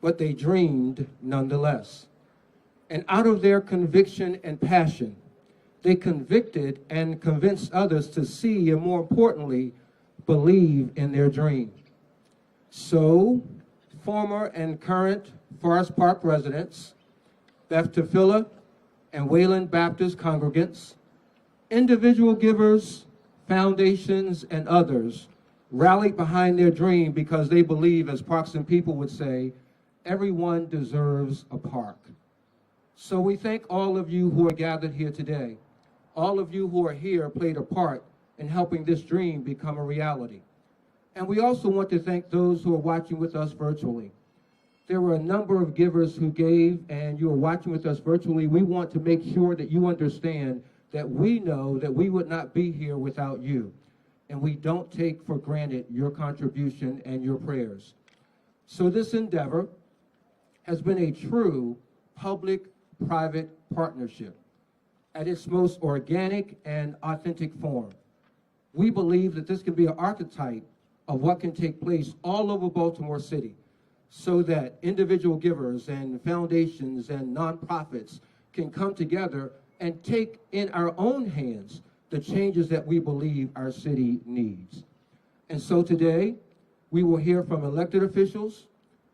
but they dreamed nonetheless. And out of their conviction and passion, they convicted and convinced others to see and, more importantly, believe in their dream. So, former and current Forest Park residents, Beth Tefillah and Wayland Baptist congregants, individual givers, foundations, and others rallied behind their dream because they believe, as Parks and People would say, everyone deserves a park. So we thank all of you who are gathered here today. All of you who are here played a part in helping this dream become a reality. And we also want to thank those who are watching with us virtually. There were a number of givers who gave, and you are watching with us virtually. We want to make sure that you understand that we know that we would not be here without you. And we don't take for granted your contribution and your prayers. So this endeavor has been a true public-private partnership at its most organic and authentic form. We believe that this can be an archetype of what can take place all over Baltimore City, so that individual givers and foundations and nonprofits can come together and take in our own hands the changes that we believe our city needs. And so today, we will hear from elected officials,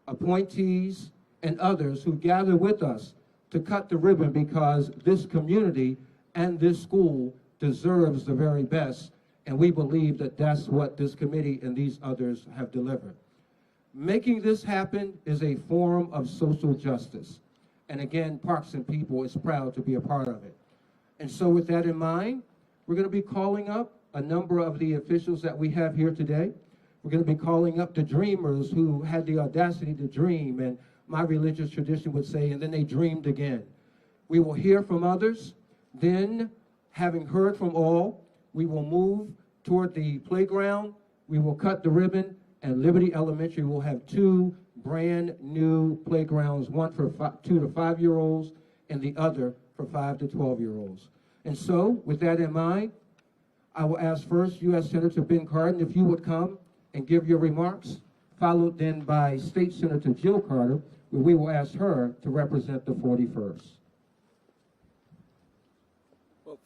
appointees, and others who gather with us to cut the ribbon because this community and this school deserves the very best, and we believe that that's what this committee and these others have delivered. Making this happen is a form of social justice. And again, Parks and People is proud to be a part of it. And so with that in mind, we're going to be calling up a number of the officials that we have here today. We're going to be calling up the dreamers who had the audacity to dream, and my religious tradition would say, and then they dreamed again. We will hear from others. Then, having heard from all, we will move toward the playground. We will cut the ribbon, and Liberty Elementary will have 2 brand new playgrounds, one for 2 to 5-year-olds and the other for 5 to 12-year-olds. And so, with that in mind, I will ask first U.S. Senator Ben Cardin if you would come and give your remarks, followed then by State Senator Jill Carter, where we will ask her to represent the 41st. Well,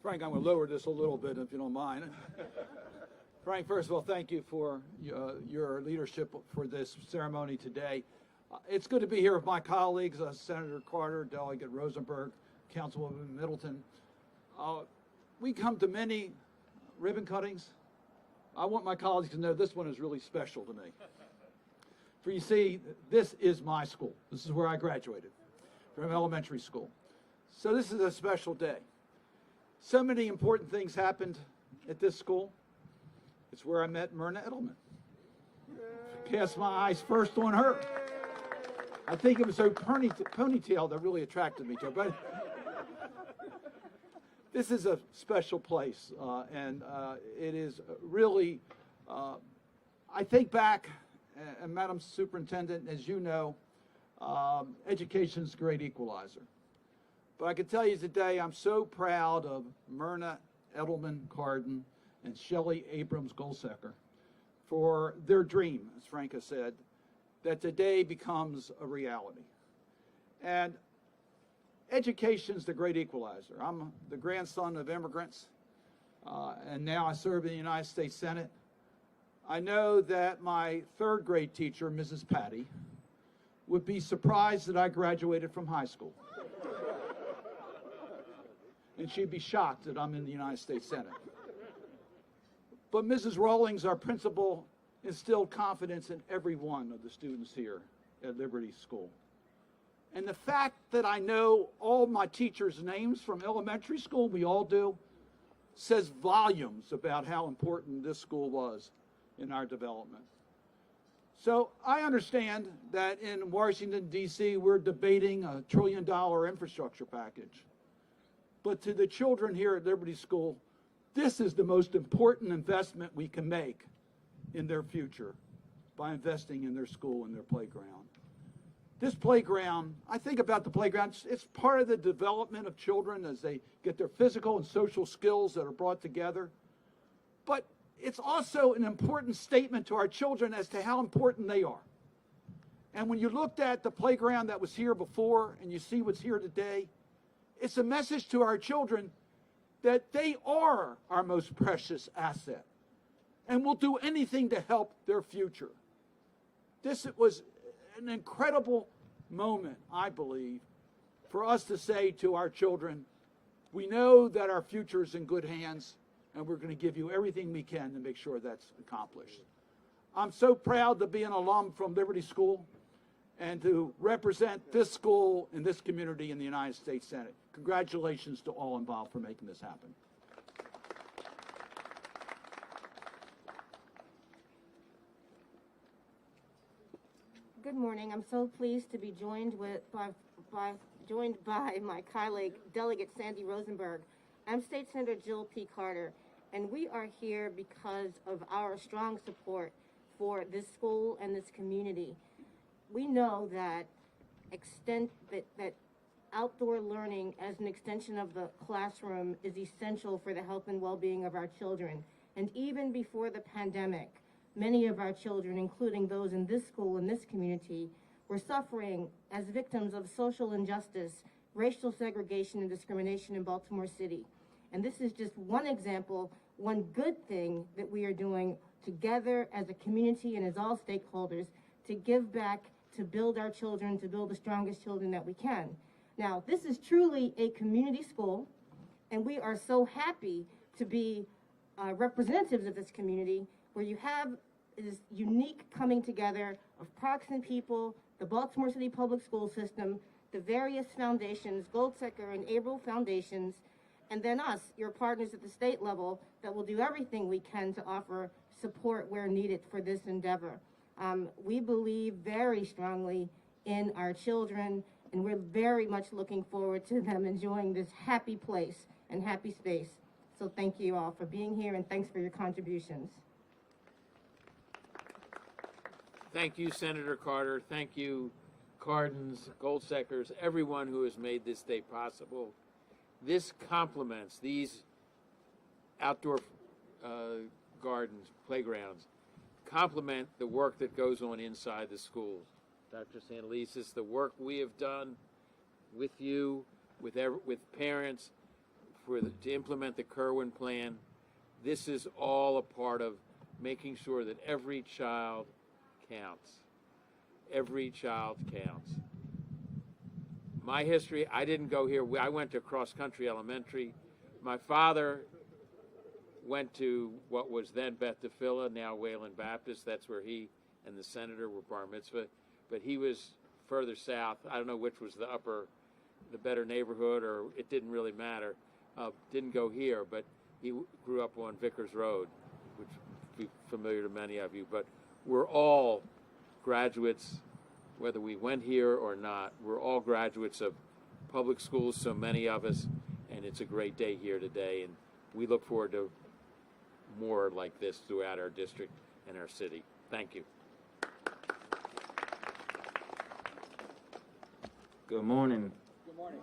Frank, I'm going to lower this a little bit if you don't mind. Frank, first of all, thank you for your leadership for this ceremony today. It's good to be here with my colleagues, Senator Carter, Delegate Rosenberg, Councilwoman Middleton. We come to many ribbon cuttings. I want my colleagues to know this one is really special to me. For you see, this is my school. This is where I graduated from elementary school. So this is a special day. So many important things happened at this school. It's where I met Myrna Edelman. Cast my eyes first on her. I think it was her ponytail that really attracted me to her. But this is a special place, and it is really, I think back, and Madam Superintendent, as you know, education's a great equalizer. But I can tell you today, I'm so proud of Myrna Edelman Cardin and Shelley Abrams Goldsecker for their dream, as Frank has said, that today becomes a reality. And education's the great equalizer. I'm the grandson of immigrants, and now I serve in the United States Senate. I know that my 3rd grade teacher, Mrs. Patty, would be surprised that I graduated from high school. And she'd be shocked that I'm in the United States Senate. But Mrs. Rawlings, our principal, instilled confidence in every one of the students here at Liberty School. And the fact that I know all my teachers' names from elementary school, we all do, says volumes about how important this school was in our development. So I understand that in Washington, D.C., we're debating a $1 trillion infrastructure package. But to the children here at Liberty School, this is the most important investment we can make in their future by investing in their school and their playground. This playground, I think about the playground, it's part of the development of children as they get their physical and social skills that are brought together. But it's also an important statement to our children as to how important they are And when you looked at the playground that was here before and you see what's here today, it's a message to our children that they are our most precious asset and will do anything to help their future. This was an incredible moment, I believe, for us to say to our children, we know that our future is in good hands, and we're going to give you everything we can to make sure that's accomplished. I'm so proud to be an alum from Liberty School and to represent this school and this community in the United States Senate. Congratulations to all involved for making this happen. Good morning. I'm so pleased to be joined by my colleague, Delegate Sandy Rosenberg. I'm State Senator Jill P. Carter, and we are here because of our strong support for this school and this community. We know that that outdoor learning as an extension of the classroom is essential for the health and well-being of our children. And even before the pandemic, many of our children, including those in this school and this community, were suffering as victims of social injustice, racial segregation, and discrimination in Baltimore City. And this is just one example, one good thing that we are doing together as a community and as all stakeholders to give back, to build our children, to build the strongest children that we can. Now, this is truly a community school, and we are so happy to be representatives of this community, where you have this unique coming together of Parkson people, the Baltimore City Public School System, the various foundations, Goldsecker and Able Foundations, and then us, your partners at the state level, that will do everything we can to offer support where needed for this endeavor. We believe very strongly in our children, and we're very much looking forward to them enjoying this happy place and happy space. So thank you all for being here, and thanks for your contributions. Thank you, Senator Carter. Thank you, Cardens, Goldseckers, everyone who has made this day possible. This complements these outdoor gardens, playgrounds, complement the work that goes on inside the schools. Dr. Santelises, the work we have done with you, with parents, to implement the Kerwin plan, this is all a part of making sure that every child counts. Every child counts. My history, I didn't go here. I went to Cross Country Elementary. My father went to what was then Beth Tefillah, now Wayland Baptist. That's where he and the senator were bar mitzvah. But he was further south. I don't know which was the better neighborhood, or it didn't really matter. Didn't go here, but he grew up on Vickers Road, which will be familiar to many of you. But we're all graduates, whether we went here or not. We're all graduates of public schools, so many of us, and it's a great day here today. And we look forward to more like this throughout our district and our city. Thank you. Good morning. Good morning.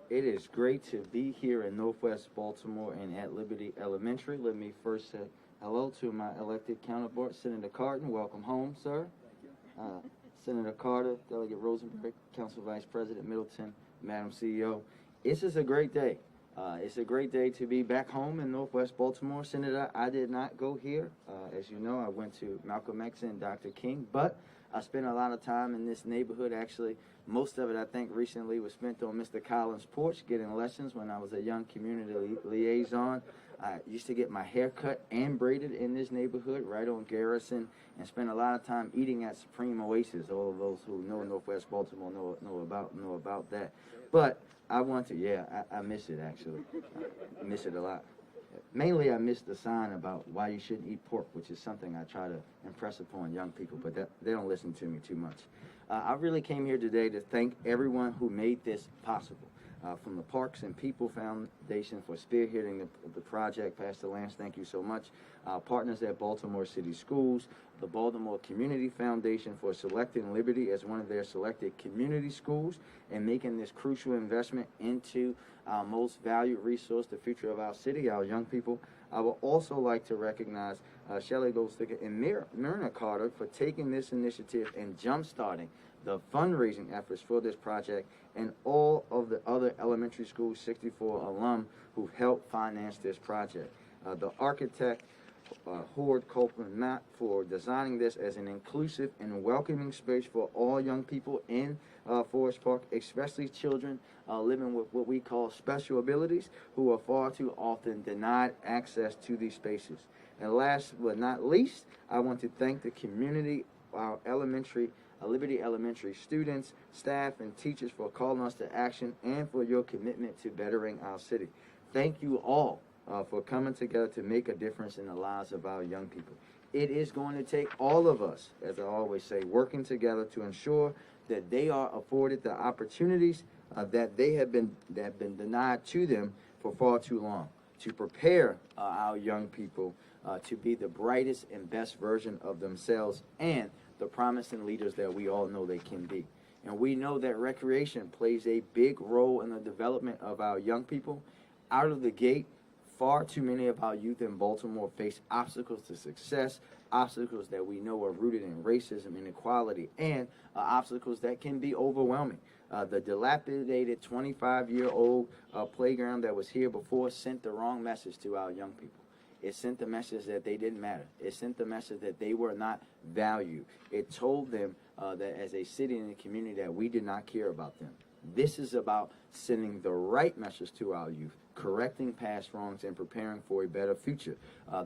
It is great to be here in Northwest Baltimore and at Liberty Elementary. Let me first say hello to my elected counterpart, Senator Cardin. Welcome home, sir. Senator Carter, Delegate Rosenberg, Council Vice President Middleton, Madam CEO. This is a great day. It's a great day to be back home in Northwest Baltimore. Senator, I did not go here. As you know, I went to Malcolm X and Dr. King, but I spent a lot of time in this neighborhood. Actually, most of it, I think, recently was spent on Mr. Collins' porch getting lessons when I was a young community liaison. I used to get my hair cut and braided in this neighborhood right on Garrison, and spent a lot of time eating at Supreme Oasis. All of those who know Northwest Baltimore know about that. But I want to, I miss it actually. I miss it a lot. Mainly, I miss the sign about why you shouldn't eat pork, which is something I try to impress upon young people, but they don't listen to me too much. I really came here today to thank everyone who made this possible. From the Parks and People Foundation for spearheading the project. Pastor Lance, thank you so much. Partners at Baltimore City Schools, the Baltimore Community Foundation for selecting Liberty as one of their selected community schools and making this crucial investment into our most valued resource, the future of our city, our young people. I would also like to recognize Shelley Goldsticker and Myrna Carter for taking this initiative and jump-starting the fundraising efforts for this project, and all of the other elementary school 64 alum who helped finance this project. The architect, Howard Copeland Matt, for designing this as an inclusive and welcoming space for all young people in Forest Park, especially children living with what we call special abilities, who are far too often denied access to these spaces. And last but not least, I want to thank the community, our Liberty Elementary students, staff, and teachers for calling us to action and for your commitment to bettering our city. Thank you all for coming together to make a difference in the lives of our young people. It is going to take all of us, as I always say, working together to ensure that they are afforded the opportunities that have been denied to them for far too long, to prepare our young people to be the brightest and best version of themselves and the promising leaders that we all know they can be. And we know that recreation plays a big role in the development of our young people. Out of the gate, far too many of our youth in Baltimore face obstacles to success, obstacles that we know are rooted in racism, inequality, and obstacles that can be overwhelming. The dilapidated 25-year-old playground that was here before sent the wrong message to our young people. It sent the message that they didn't matter. It sent the message that they were not valued. It told them that as a city and a community that we did not care about them. This is about sending the right message to our youth, correcting past wrongs, and preparing for a better future.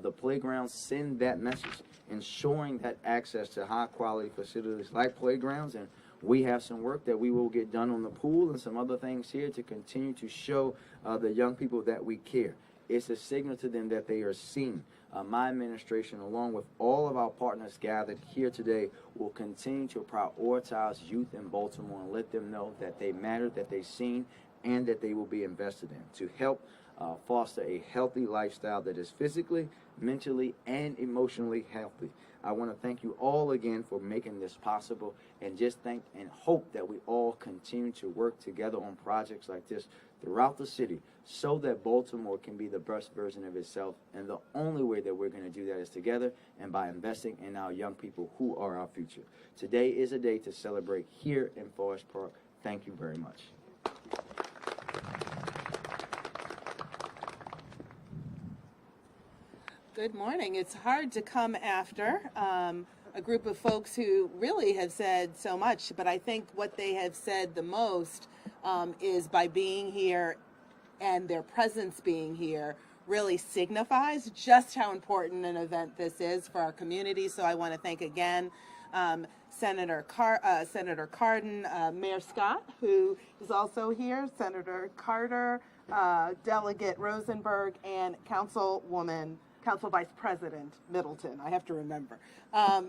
The playgrounds send that message, ensuring that access to high-quality facilities like playgrounds, and we have some work that we will get done on the pool and some other things here to continue to show the young people that we care. It's a signal to them that they are seen. My administration, along with all of our partners gathered here today, will continue to prioritize youth in Baltimore and let them know that they matter, that they're seen, and that they will be invested in to help foster a healthy lifestyle that is physically, mentally, and emotionally healthy. I want to thank you all again for making this possible, and just thank and hope that we all continue to work together on projects like this throughout the city so that Baltimore can be the best version of itself. And the only way that we're going to do that is together and by investing in our young people who are our future. Today is a day to celebrate here in Forest Park. Thank you very much. Good morning. It's hard to come after a group of folks who really have said so much, but I think what they have said the most is by being here and their presence being here really signifies just how important an event this is for our community. So I want to thank again Senator Cardin, Mayor Scott, who is also here, Senator Carter, Delegate Rosenberg, and Council Vice President Middleton. I have to remember.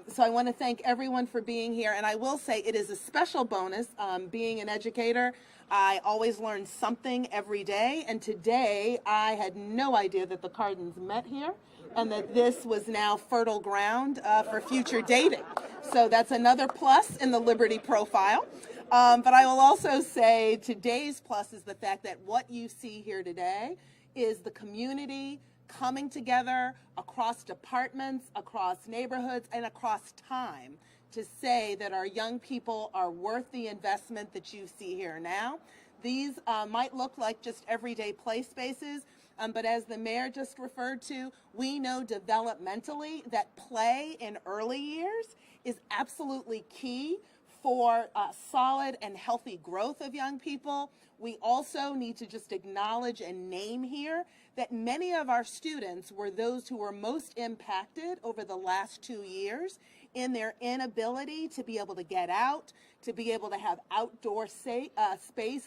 So I want to thank everyone for being here. And I will say it is a special bonus being an educator. I always learn something every day. And today I had no idea that the Cardins met here and that this was now fertile ground for future dating. So that's another plus in the Liberty profile. But I will also say today's plus is the fact that what you see here today is the community coming together across departments, across neighborhoods, and across time to say that our young people are worth the investment that you see here now. These might look like just everyday play spaces, but as the mayor just referred to, we know developmentally that play in early years is absolutely key for solid and healthy growth of young people. We also need to just acknowledge and name here that many of our students were those who were most impacted over the last 2 years in their inability to be able to get out, to be able to have outdoor space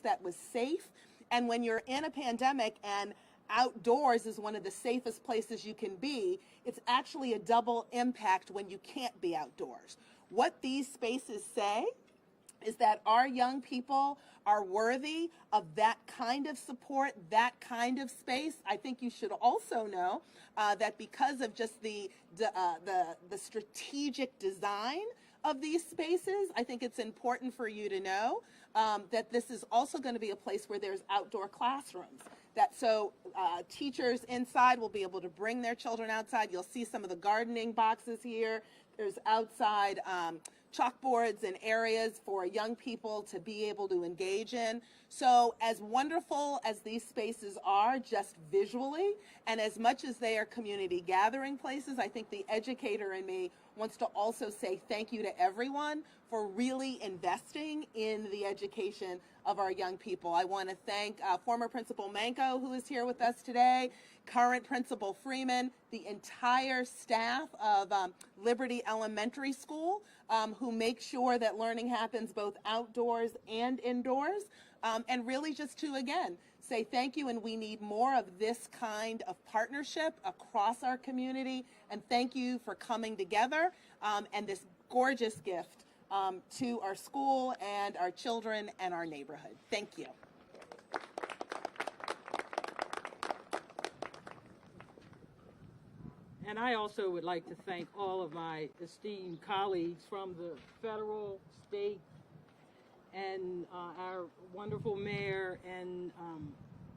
that was safe. And when you're in a pandemic and outdoors is one of the safest places you can be, it's actually a double impact when you can't be outdoors. What these spaces say is that our young people are worthy of that kind of support, that kind of space. I think you should also know that because of just the strategic design of these spaces, I think it's important for you to know that this is also going to be a place where there's outdoor classrooms. Teachers inside will be able to bring their children outside. You'll see some of the gardening boxes here. There's outside chalkboards and areas for young people to be able to engage in. So as wonderful as these spaces are just visually, and as much as they are community gathering places, I think the educator in me wants to also say thank you to everyone for really investing in the education of our young people. I want to thank former Principal Manko, who is here with us today, current Principal Freeman, the entire staff of Liberty Elementary School, who make sure that learning happens both outdoors and indoors, and really just to, again, say thank you, and we need more of this kind of partnership across our community, and thank you for coming together, and this gorgeous gift to our school and our children and our neighborhood. Thank you. And I also would like to thank all of my esteemed colleagues from the federal, state, and our wonderful mayor. And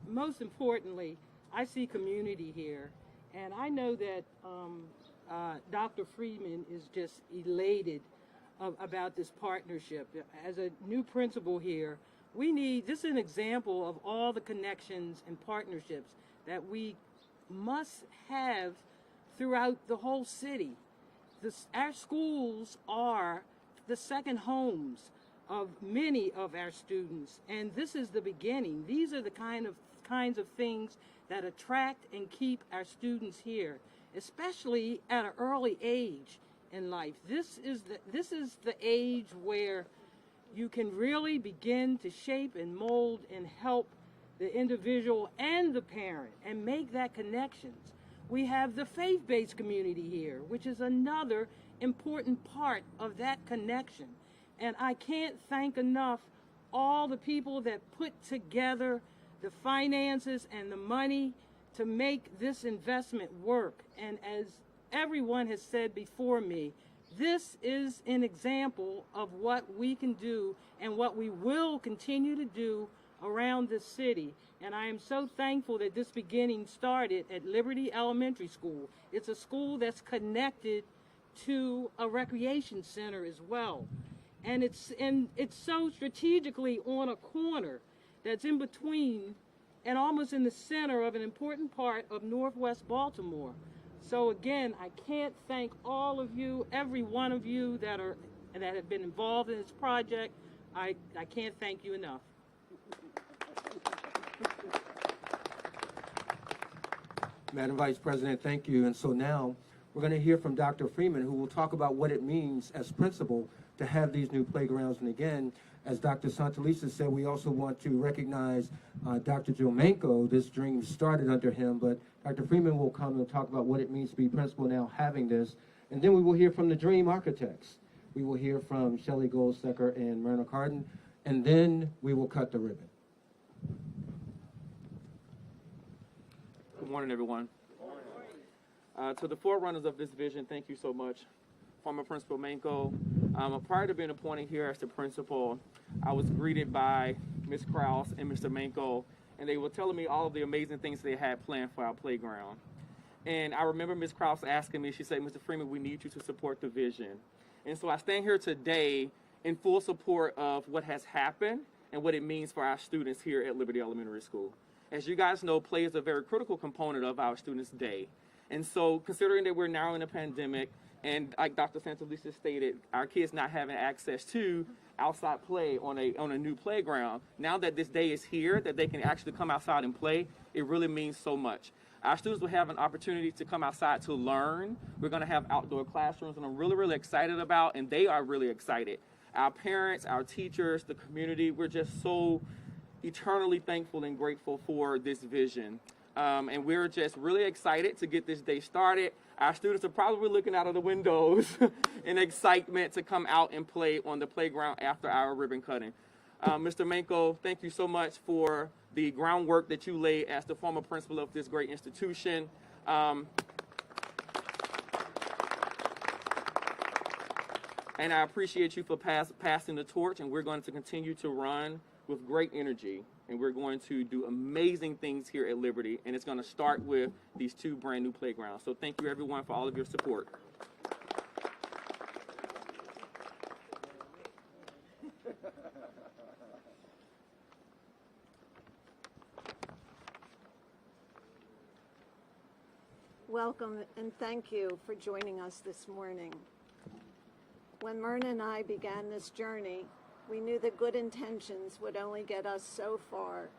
most importantly, I see community here. And I know that Dr. Freeman is just elated about this partnership. As a new principal here, this is an example of all the connections and partnerships that we must have throughout the whole city. Our schools are the second homes of many of our students, and this is the beginning. These are the kinds of things that attract and keep our students here, especially at an early age in life. This is the age where you can really begin to shape and mold and help the individual and the parent and make that connections. We have the faith-based community here, which is another important part of that connection. And I can't thank enough all the people that put together the finances and the money to make this investment work. And as everyone has said before me, this is an example of what we can do and what we will continue to do around the city. And I am so thankful that this beginning started at Liberty Elementary School. It's a school that's connected to a recreation center as well. And it's so strategically on a corner that's in between and almost in the center of an important part of Northwest Baltimore. So again, I can't thank all of you, every one of you that have been involved in this project. I can't thank you enough. Madam Vice President, thank you. And so now we're going to hear from Dr. Freeman, who will talk about what it means as principal to have these new playgrounds. And again, as Dr. Santelices said, we also want to recognize Dr. Joe Manko. This dream started under him, but Dr. Freeman will come and talk about what it means to be principal now having this. And then we will hear from the dream architects. We will hear from Shelley Goldsecker and Myrna Carden, and then we will cut the ribbon. Good morning, everyone. To the forerunners of this vision, thank you so much. Former Principal Manko. Prior to being appointed here as the principal, I was greeted by Ms. Krause and Mr. Manko, and they were telling me all of the amazing things they had planned for our playground. And I remember Ms. Krause asking me, she said, Mr. Freeman, we need you to support the vision. And so I stand here today in full support of what has happened and what it means for our students here at Liberty Elementary School. As you guys know, play is a very critical component of our students' day. And so considering that we're now in a pandemic, and like Dr. Santelices stated, our kids not having access to outside play on a new playground, now that this day is here, that they can actually come outside and play, it really means so much. Our students will have an opportunity to come outside to learn. We're going to have outdoor classrooms, and I'm really, really excited about, and they are really excited. Our parents, our teachers, the community, we're just so eternally thankful and grateful for this vision. And we're just really excited to get this day started. Our students are probably looking out of the windows in excitement to come out and play on the playground after our ribbon cutting. Mr. Manko, thank you so much for the groundwork that you laid as the former principal of this great institution. And I appreciate you for passing the torch, and we're going to continue to run with great energy, and we're going to do amazing things here at Liberty, and it's going to start with these two brand new playgrounds. So thank you everyone for all of your support. Welcome and thank you for joining us this morning. When Myrna and I began this journey, we knew that good intentions would only get us so far,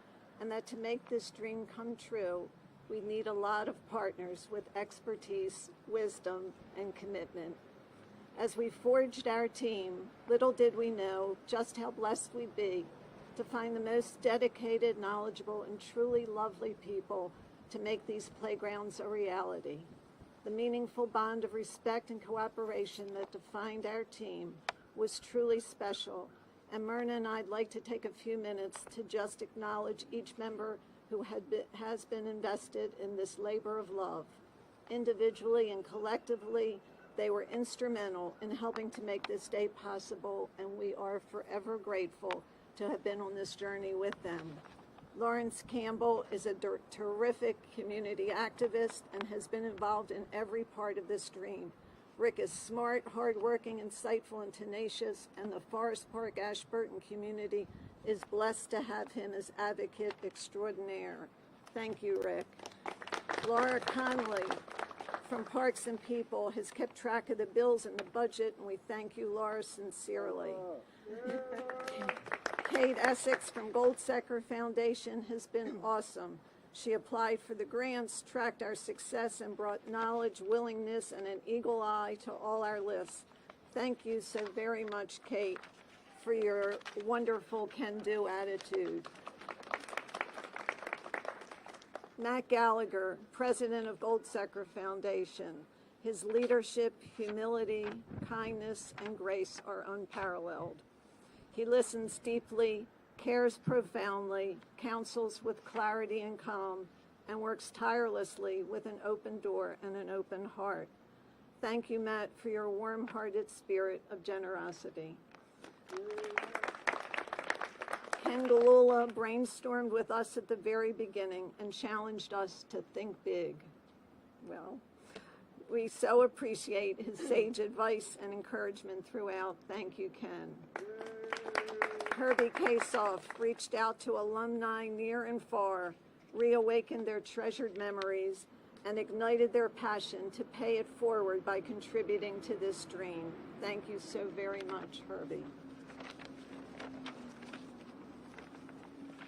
and that to make this dream come true, we need a lot of partners with expertise, wisdom, and commitment. As we forged our team, little did we know just how blessed we'd be to find the most dedicated, knowledgeable, and truly lovely people to make these playgrounds a reality. The meaningful bond of respect and cooperation that defined our team was truly special, and Myrna and I'd like to take a few minutes to just acknowledge each member who has been invested in this labor of love. Individually and collectively, they were instrumental in helping to make this day possible, and we are forever grateful to have been on this journey with them. Lawrence Campbell is a terrific community activist and has been involved in every part of this dream. Rick is smart, hardworking, insightful, and tenacious, and the Forest Park Ashburton community is blessed to have him as advocate extraordinaire. Thank you, Rick. Laura Conley from Parks and People has kept track of the bills and the budget, and we thank you, Laura, sincerely. Kate Essex from Goldsecker Foundation has been awesome. She applied for the grants, tracked our success, and brought knowledge, willingness, and an eagle eye to all our lists. Thank you so very much, Kate, for your wonderful can-do attitude. Matt Gallagher, president of Goldsecker Foundation. His leadership, humility, kindness, and grace are unparalleled. He listens deeply, cares profoundly, counsels with clarity and calm, and works tirelessly with an open door and an open heart. Thank you, Matt, for your warm-hearted spirit of generosity. Ken Galula brainstormed with us at the very beginning and challenged us to think big. Well, we so appreciate his sage advice and encouragement throughout. Thank you, Ken. Herbie Kasoff reached out to alumni near and far, reawakened their treasured memories, and ignited their passion to pay it forward by contributing to this dream. Thank you so very much, Herbie.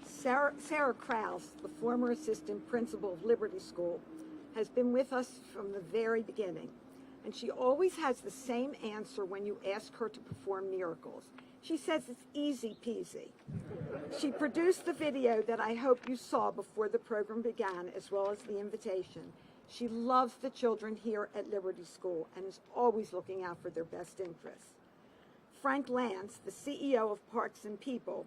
Sarah Krause, the former assistant principal of Liberty School, has been with us from the very beginning, and she always has the same answer when you ask her to perform miracles. She says it's easy peasy. She produced the video that I hope you saw before the program began, as well as the invitation. She loves the children here at Liberty School and is always looking out for their best interests. Frank Lance, the CEO of Parks and People,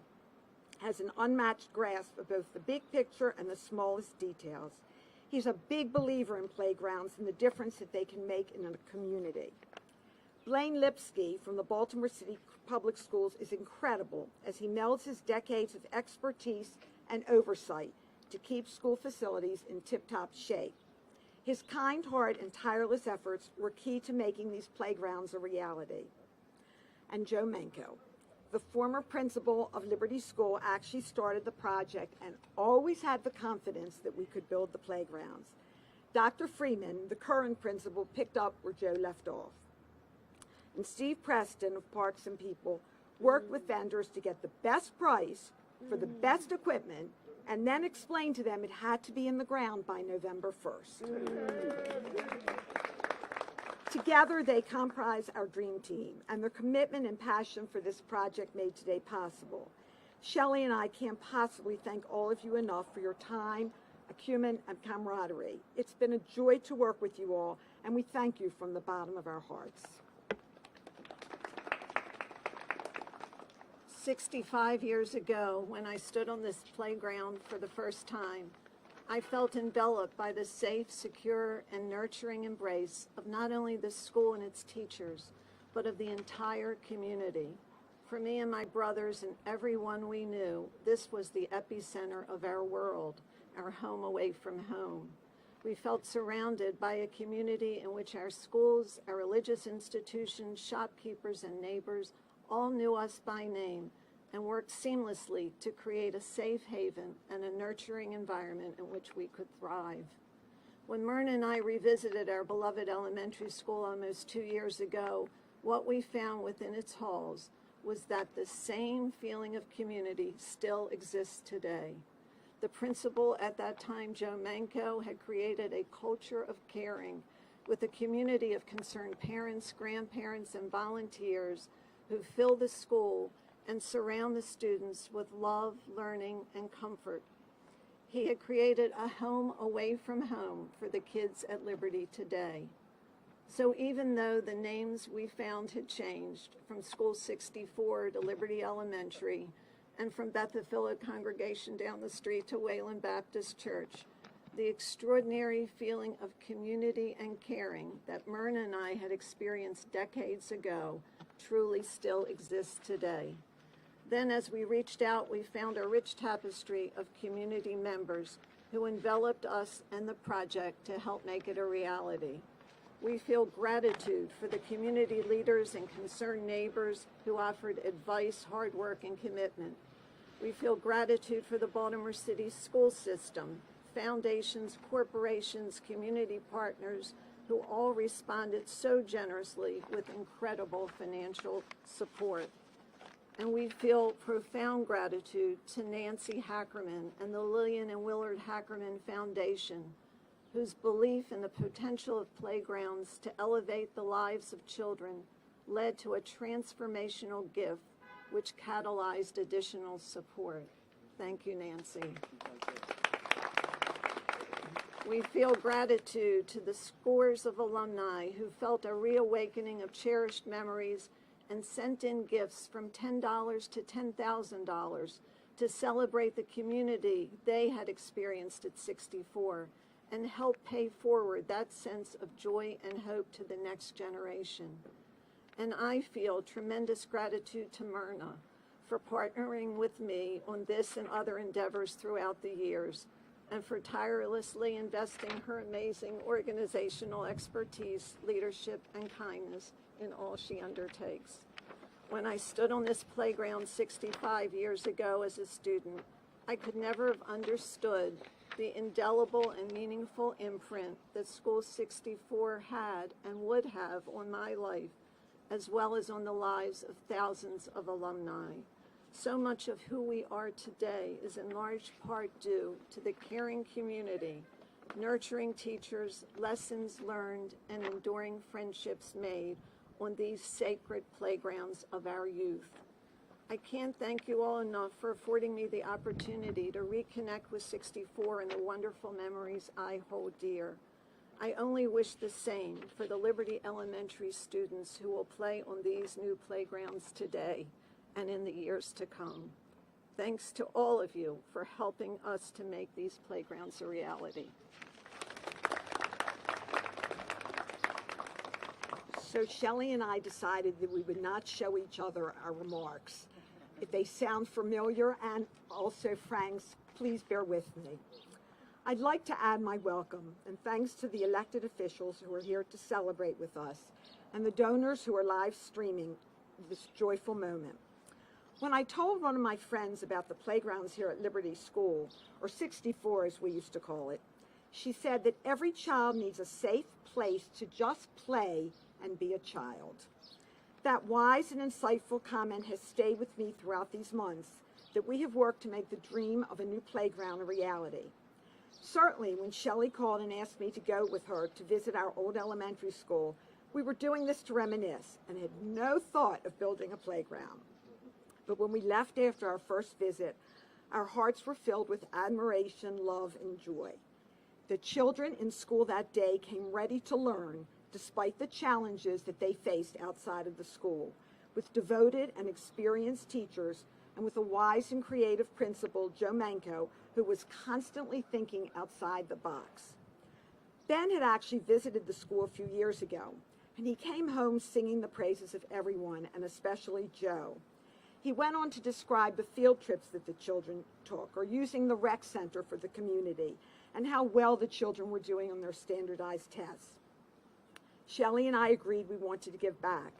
has an unmatched grasp of both the big picture and the smallest details. He's a big believer in playgrounds and the difference that they can make in a community. Blaine Lipsky from the Baltimore City Public Schools is incredible as he melds his decades of expertise and oversight to keep school facilities in tip-top shape. His kind heart and tireless efforts were key to making these playgrounds a reality. And Joe Menko, the former principal of Liberty School, actually started the project and always had the confidence that we could build the playgrounds. Dr. Freeman, the current principal, picked up where Joe left off. And Steve Preston of Parks and People worked with vendors to get the best price for the best equipment and then explained to them it had to be in the ground by November 1st. Together, they comprise our dream team, and their commitment and passion for this project made today possible. Shelley and I can't possibly thank all of you enough for your time, acumen, and camaraderie. It's been a joy to work with you all, and we thank you from the bottom of our hearts. 65 years ago, when I stood on this playground for the first time, I felt enveloped by the safe, secure, and nurturing embrace of not only the school and its teachers, but of the entire community. For me and my brothers and everyone we knew, this was the epicenter of our world, our home away from home. We felt surrounded by a community in which our schools, our religious institutions, shopkeepers, and neighbors all knew us by name and worked seamlessly to create a safe haven and a nurturing environment in which we could thrive. When Myrna and I revisited our beloved elementary school almost 2 years ago, what we found within its halls was that the same feeling of community still exists today. The principal at that time, Joe Manco, had created a culture of caring with a community of concerned parents, grandparents, and volunteers who fill the school and surround the students with love, learning, and comfort. He had created a home away from home for the kids at Liberty today. So even though the names we found had changed from School 64 to Liberty Elementary and from Bethel Congregation down the street to Wayland Baptist Church, the extraordinary feeling of community and caring that Myrna and I had experienced decades ago truly still exists today. Then as we reached out, we found a rich tapestry of community members who enveloped us and the project to help make it a reality. We feel gratitude for the community leaders and concerned neighbors who offered advice, hard work, and commitment. We feel gratitude for the Baltimore City school system, foundations, corporations, community partners who all responded so generously with incredible financial support. And we feel profound gratitude to Nancy Hackerman and the Lillian and Willard Hackerman Foundation, whose belief in the potential of playgrounds to elevate the lives of children led to a transformational gift which catalyzed additional support. Thank you, Nancy. We feel gratitude to the scores of alumni who felt a reawakening of cherished memories and sent in gifts from $10 to $10,000 to celebrate the community they had experienced at 64 and help pay forward that sense of joy and hope to the next generation. And I feel tremendous gratitude to Myrna for partnering with me on this and other endeavors throughout the years, and for tirelessly investing her amazing organizational expertise, leadership, and kindness in all she undertakes. When I stood on this playground 65 years ago as a student, I could never have understood the indelible and meaningful imprint that School 64 had and would have on my life, as well as on the lives of thousands of alumni. So much of who we are today is in large part due to the caring community, nurturing teachers, lessons learned, and enduring friendships made on these sacred playgrounds of our youth. I can't thank you all enough for affording me the opportunity to reconnect with 64 and the wonderful memories I hold dear. I only wish the same for the Liberty Elementary students who will play on these new playgrounds today and in the years to come. Thanks to all of you for helping us to make these playgrounds a reality. So Shelley and I decided that we would not show each other our remarks. If they sound familiar and also Frank's, please bear with me. I'd like to add my welcome and thanks to the elected officials who are here to celebrate with us and the donors who are live streaming this joyful moment. When I told one of my friends about the playgrounds here at Liberty School, or 64 as we used to call it, she said that every child needs a safe place to just play and be a child. That wise and insightful comment has stayed with me throughout these months that we have worked to make the dream of a new playground a reality. Certainly, when Shelley called and asked me to go with her to visit our old elementary school, we were doing this to reminisce and had no thought of building a playground. But when we left after our first visit, our hearts were filled with admiration, love, and joy. The children in school that day came ready to learn despite the challenges that they faced outside of the school, with devoted and experienced teachers and with a wise and creative principal, Joe Manco, who was constantly thinking outside the box. Ben had actually visited the school a few years ago, and he came home singing the praises of everyone, and especially Joe. He went on to describe the field trips that the children took, or using the rec center for the community, and how well the children were doing on their standardized tests. Shelley and I agreed we wanted to give back,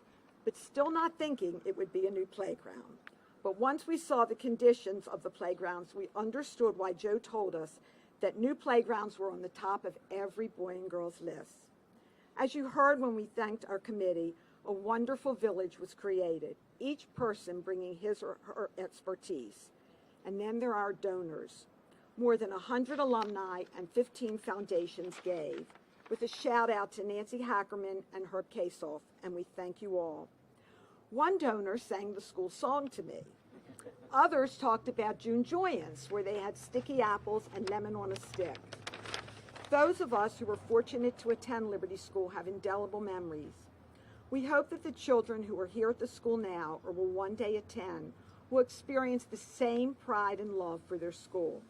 but still not thinking it would be a new playground. But once we saw the conditions of the playgrounds, we understood why Joe told us that new playgrounds were on the top of every boy and girl's list. As you heard when we thanked our committee, a wonderful village was created, each person bringing his or her expertise. And then there are our donors. More than 100 alumni and 15 foundations gave, with a shout out to Nancy Hackerman and Herb Kasoff, and we thank you all. One donor sang the school song to me. Others talked about June Joyance, where they had sticky apples and lemon on a stick. Those of us who were fortunate to attend Liberty School have indelible memories. We hope that the children who are here at the school now or will one day attend will experience the same pride and love for their school.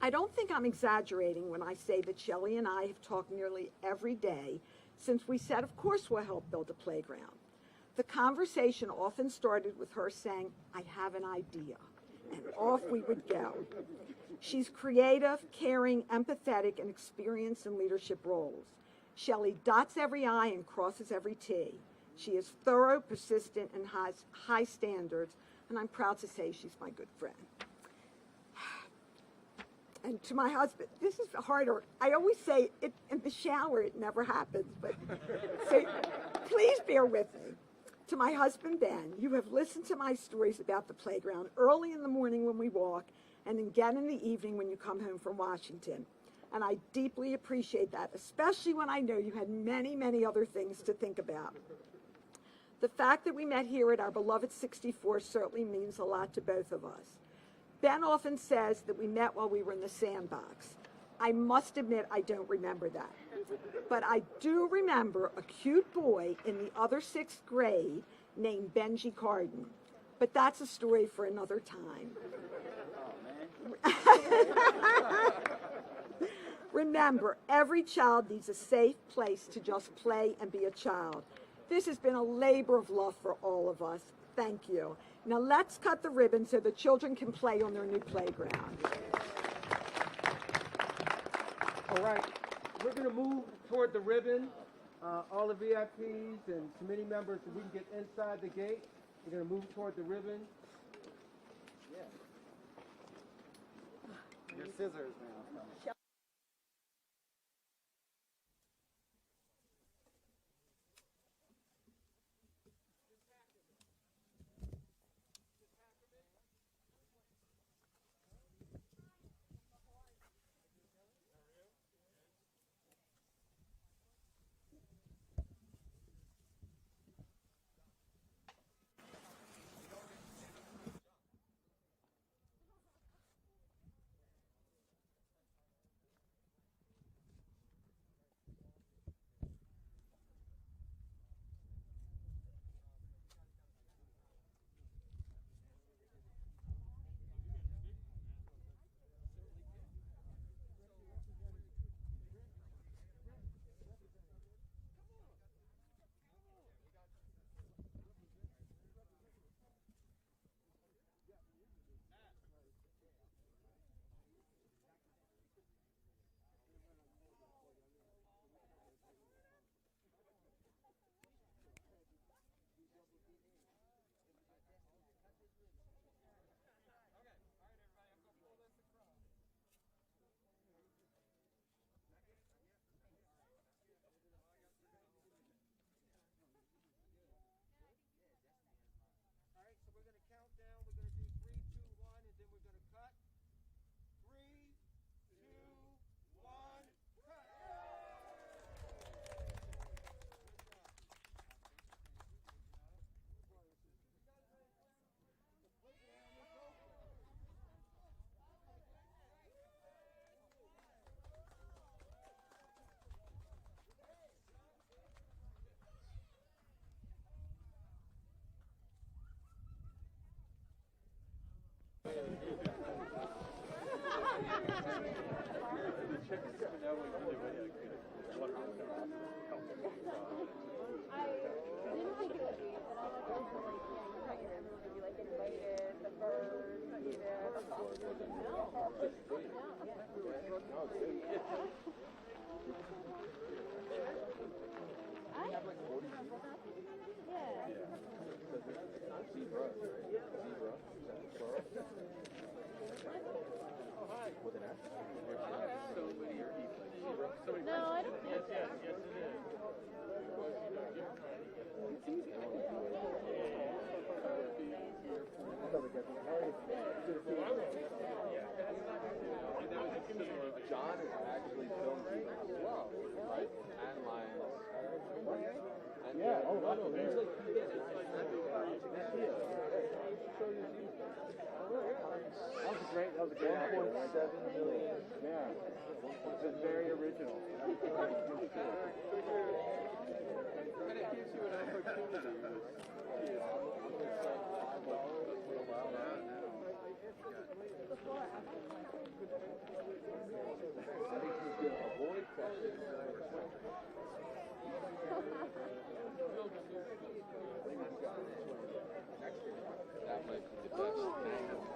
I don't think I'm exaggerating when I say that Shelley and I have talked nearly every day since we said, of course, we'll help build a playground. The conversation often started with her saying, I have an idea, and off we would go. She's creative, caring, empathetic, and experienced in leadership roles. Shelley dots every I and crosses every T. She is thorough, persistent, and has high standards, and I'm proud to say she's my good friend. And to my husband, this is harder. I always say it in the shower, it never happens, but so please bear with me. To my husband, Ben, you have listened to my stories about the playground early in the morning when we walk, and again in the evening when you come home from Washington. And I deeply appreciate that, especially when I know you had many, many other things to think about. The fact that we met here at our beloved 64 certainly means a lot to both of us. Ben often says that we met while we were in the sandbox. I must admit I don't remember that. But I do remember a cute boy in the other 6th grade named Benji Carden. But that's a story for another time. Remember, every child needs a safe place to just play and be a child. This has been a labor of love for all of us. Thank you. Now let's cut the ribbon so the children can play on their new playground. All right, we're going to move toward the ribbon. All the VIPs and committee members, so we can get inside the gate. We're going to move toward the ribbon. Your scissors, man. Oh, hi. No, I don't think so. John is actually filming as well, right? And Lions. And yeah, oh, wow. Usually that was a great 1.7 million. Yeah. It's very original. And it gives you an opportunity. Avoid questions. That might be the best.